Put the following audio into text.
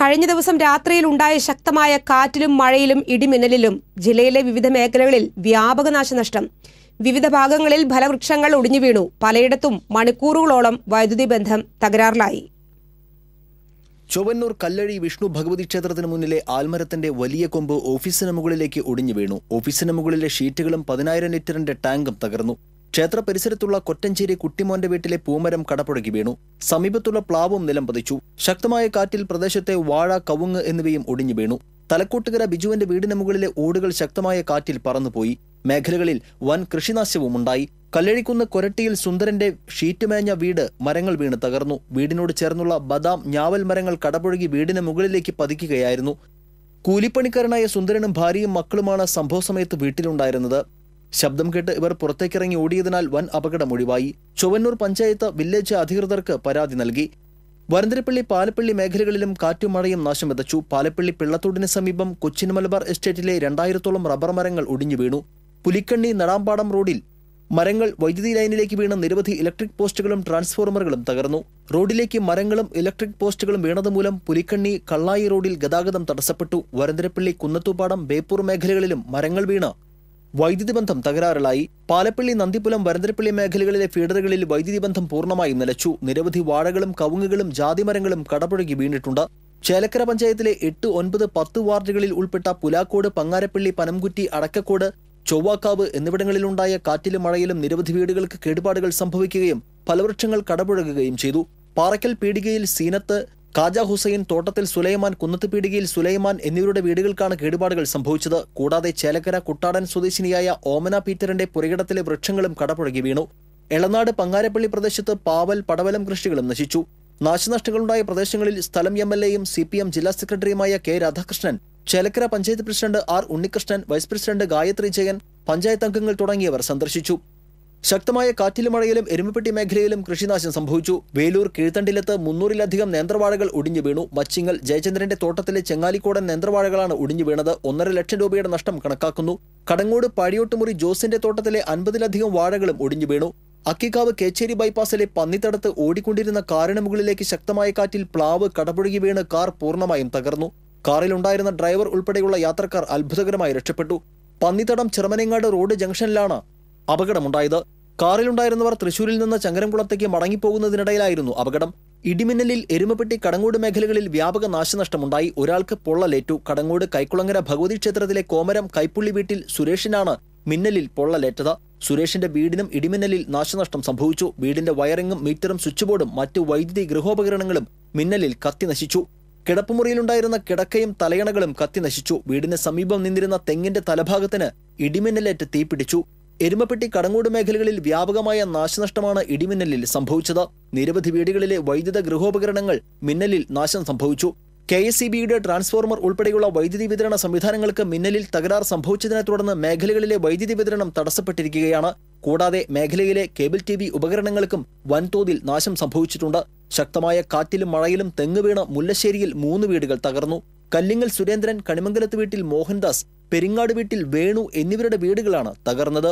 കഴിഞ്ഞ ദിവസം രാത്രിയിൽ ഉണ്ടായ ശക്തമായ കാറ്റിലും മഴയിലും ഇടിമിന്നലിലും ജില്ലയിലെ വിവിധ മേഖലകളിൽ വ്യാപക നാശനഷ്ടം. വിവിധ ഭാഗങ്ങളിൽ ഫലവൃക്ഷങ്ങൾ ഒടിഞ്ഞു വീണു. പലയിടത്തും മണിക്കൂറുകളോളം വൈദ്യുതി ബന്ധം തകരാറിലായി. ചൊവ്വന്നൂർ കല്ലഴി വിഷ്ണു ഭഗവതി ക്ഷേത്രത്തിന് മുന്നിലെ ആൽമരത്തിന്റെ വലിയ കൊമ്പ് ഓഫീസിന് മുകളിലേക്ക് ഒടിഞ്ഞു വീണു. ഓഫീസിന് മുകളിലെ ഷീറ്റുകളും 10,000 ലിറ്ററിന്റെ ടാങ്കും തകർന്നു. ക്ഷേത്ര പരിസരത്തുള്ള കൊറ്റഞ്ചേരി കുട്ടിമോന്റെ വീട്ടിലെ പൂമരം കടപുഴകി വീണു. സമീപത്തുള്ള പ്ലാവും നിലം പതിച്ചു. ശക്തമായ കാറ്റിൽ പ്രദേശത്തെ വാഴ, കവുങ്ങ് എന്നിവയും ഒടിഞ്ഞു വീണു. തലക്കോട്ടുകര ബിജുവിന്റെ വീടിന് മുകളിലെ ഓടുകൾ ശക്തമായ കാറ്റിൽ പറന്നുപോയി. മേഖലകളിൽ വൻ കൃഷിനാശവും ഉണ്ടായി. കല്ലഴിക്കുന്ന് കൊരട്ടിയിൽ സുന്ദരന്റെ ഷീറ്റ് മേഞ്ഞ വീട് മരങ്ങൾ വീണ് തകർന്നു. വീടിനോട് ചേർന്നുള്ള ബദാം, ഞാവൽ മരങ്ങൾ കടപുഴകി വീടിന് മുകളിലേക്ക് പതിക്കുകയായിരുന്നു. കൂലിപ്പണിക്കാരനായ സുന്ദരനും ഭാര്യയും മക്കളുമാണ് സംഭവസമയത്ത് വീട്ടിലുണ്ടായിരുന്നത്. ശബ്ദം കേട്ട് ഇവർ പുറത്തേക്കിറങ്ങി ഓടിയതിനാൽ വൻ അപകടം ഒഴിവായി. ചൊവ്വന്നൂർ പഞ്ചായത്ത് വില്ലേജ് അധികൃതർക്ക് പരാതി നൽകി. വരന്തരപ്പള്ളി, പാലപ്പള്ളി മേഖലകളിലും കാറ്റും മഴയും നാശം വിതച്ചു. പാലപ്പള്ളി പിള്ളത്തോടിന് സമീപം കൊച്ചിൻ മലബാർ എസ്റ്റേറ്റിലെ 2000-ഓളം റബ്ബർ മരങ്ങൾ ഒടിഞ്ഞു വീണു. പുലിക്കണ്ണി നടാമ്പാടം റോഡിൽ മരങ്ങൾ വൈദ്യുതി ലൈനിലേക്ക് വീണ് നിരവധി ഇലക്ട്രിക് പോസ്റ്റുകളും ട്രാൻസ്ഫോർമറുകളും തകർന്നു. റോഡിലേക്ക് മരങ്ങളും ഇലക്ട്രിക് പോസ്റ്റുകളും വീണതുമൂലം പുലിക്കണ്ണി കള്ളായി റോഡിൽ ഗതാഗതം തടസ്സപ്പെട്ടു. വരന്തരപ്പള്ളി, കുന്നത്തുപാടം, ബേപ്പൂർ മേഖലകളിലും മരങ്ങൾ വീണ് വൈദ്യുതി ബന്ധം തകരാറിലായി. പാലപ്പള്ളി, നന്ദിപുലം, വരന്തരപ്പള്ളി മേഖലകളിലെ ഫീഡറുകളിൽ വൈദ്യുതി ബന്ധം പൂർണ്ണമായും നിലച്ചു. നിരവധി വാഴകളും കവുങ്ങുകളും ജാതിമരങ്ങളും കടപുഴകി വീണിട്ടുണ്ട്. ചേലക്കര പഞ്ചായത്തിലെ 8, 9, 10 വാർഡുകളിൽ ഉൾപ്പെട്ട പുലാക്കോട്, പങ്ങാരപ്പള്ളി, പനംകുറ്റി, അടക്കക്കോട്, ചൊവ്വാക്കാവ് എന്നിവിടങ്ങളിലുണ്ടായ കാറ്റിലും മഴയിലും നിരവധി വീടുകൾക്ക് കേടുപാടുകൾ സംഭവിക്കുകയും ഫലവൃക്ഷങ്ങൾ കടപുഴകുകയും ചെയ്തു. പാറയ്ക്കൽ പീടികയിൽ സീനത്ത്, കാജ ഹുസൈൻ, തോട്ടത്തിൽ സുലൈമാൻ, കുന്നത്ത് പീടികയിൽ സുലൈമാൻ എന്നിവരുടെ വീടുകൾക്കാണ് കേടുപാടുകൾ സംഭവിച്ചത്. കൂടാതെ ചേലക്കര കുട്ടാടൻ സ്വദേശിനിയായ ഓമന പീറ്ററിന്റെ പുരയിടത്തിലെ വൃക്ഷങ്ങളും കടപുഴകി വീണു. എളനാട്, പങ്ങാരപ്പള്ളി പ്രദേശത്ത് പാവൽ, പടവലം കൃഷികളും നശിച്ചു. നാശനഷ്ടങ്ങളുണ്ടായ പ്രദേശങ്ങളിൽ സ്ഥലം എംഎൽഎയും CPM ജില്ലാ സെക്രട്ടറിയുമായ K Radhakrishnan, Chelakkara panchayat president R Unnikrishnan, vice president Gayathri Jayan, panchayat അംഗങ്ങൾ തുടങ്ങിയവർ സന്ദർശിച്ചു. ശക്തമായ കാറ്റിലും മഴയിലും എരുമപ്പെട്ടി മേഖലയിലും കൃഷിനാശം സംഭവിച്ചു. വേലൂർ കീഴ്ത്തണ്ടിലത്ത് 300-ലധികം നേന്ത്രവാഴകൾ ഒടിഞ്ഞു വീണു. മച്ചിങ്ങൽ ജയചന്ദ്രന്റെ തോട്ടത്തിലെ ചെങ്ങാലിക്കോടൻ നേന്ത്രവാഴകളാണ് ഒടിഞ്ഞു വീണത്. 1.5 ലക്ഷം രൂപയുടെ നഷ്ടം കണക്കാക്കുന്നു. കടങ്ങോട് പാടിയോട്ടുമുറി ജോസിന്റെ തോട്ടത്തിലെ 50-ലധികം വാഴകളും ഒടിഞ്ഞു വീണു. അക്കിക്കാവ് കേച്ചേരി ബൈപ്പാസിലെ പന്നിത്തടത്ത് ഓടിക്കൊണ്ടിരുന്ന കാറിന് മുകളിലേക്ക് ശക്തമായ കാറ്റിൽ പ്ലാവ് കടപുഴകി വീണ് കാർ പൂർണ്ണമായും തകർന്നു. കാറിലുണ്ടായിരുന്ന ഡ്രൈവർ ഉൾപ്പെടെയുള്ള യാത്രക്കാർ അത്ഭുതകരമായി രക്ഷപ്പെട്ടു. പന്നിത്തടം ചെറുമനേങ്ങാട് റോഡ് ജംഗ്ഷനിലാണ് അപകടമുണ്ടായത്. കാറിലുണ്ടായിരുന്നവർ തൃശൂരിൽ നിന്ന് ചങ്ങരംകുളത്തേക്ക് മടങ്ങിപ്പോകുന്നതിനിടയിലായിരുന്നു അപകടം. ഇടിമിന്നലിൽ എരുമപ്പെട്ടി, കടങ്ങോട് മേഖലകളിൽ വ്യാപക നാശനഷ്ടമുണ്ടായി. ഒരാൾക്ക് പൊള്ളലേറ്റു. കടങ്ങോട് കൈക്കുളങ്ങര ഭഗവതി ക്ഷേത്രത്തിലെ കോമരം കൈപ്പുള്ളി വീട്ടിൽ സുരേഷിനാണ് മിന്നലിൽ പൊള്ളലേറ്റത്. സുരേഷിന്റെ വീടിനും ഇടിമിന്നലിൽ നാശനഷ്ടം സംഭവിച്ചു. വീടിന്റെ വയറിങ്ങും മീറ്ററും സ്വിച്ച് ബോർഡും മറ്റു വൈദ്യുതി ഗൃഹോപകരണങ്ങളും മിന്നലിൽ കത്തി നശിച്ചു. കിടപ്പുമുറിയിലുണ്ടായിരുന്ന കിടക്കയും തലയണകളും കത്തി നശിച്ചു. വീടിന് സമീപം നിന്നിരുന്ന തെങ്ങിന്റെ തലഭാഗത്തിന് ഇടിമിന്നലേറ്റ് തീപിടിച്ചു. എരുമപ്പെട്ടി, കടങ്ങോട് മേഖലകളിൽ വ്യാപകമായ നാശനഷ്ടമാണ് ഇടിമിന്നലിൽ സംഭവിച്ചത്. നിരവധി വീടുകളിലെ വൈദ്യുത ഗൃഹോപകരണങ്ങൾ മിന്നലിൽ നാശം സംഭവിച്ചു. KSEBയുടെ ട്രാൻസ്ഫോർമർ ഉൾപ്പെടെയുള്ള വൈദ്യുതി വിതരണ സംവിധാനങ്ങൾക്ക് മിന്നലിൽ തകരാർ സംഭവിച്ചതിനെ തുടർന്ന് മേഖലകളിലെ വൈദ്യുതി വിതരണം തടസ്സപ്പെട്ടിരിക്കുകയാണ്. കൂടാതെ മേഖലയിലെ കേബിൾ TV ഉപകരണങ്ങൾക്കും വൻതോതിൽ നാശം സംഭവിച്ചിട്ടുണ്ട്. ശക്തമായ കാറ്റിലും മഴയിലും തെങ്ങ് വീണ് മുല്ലശ്ശേരിയിൽ 3 വീടുകൾ തകർന്നു. കല്ലിങ്ങൽ സുരേന്ദ്രൻ, കണിമംഗലത്ത് വീട്ടിൽ മോഹൻദാസ്, പെരിങ്ങാട് വീട്ടിൽ വേണു എന്നിവരുടെ വീടുകളാണ് തകർന്നത്.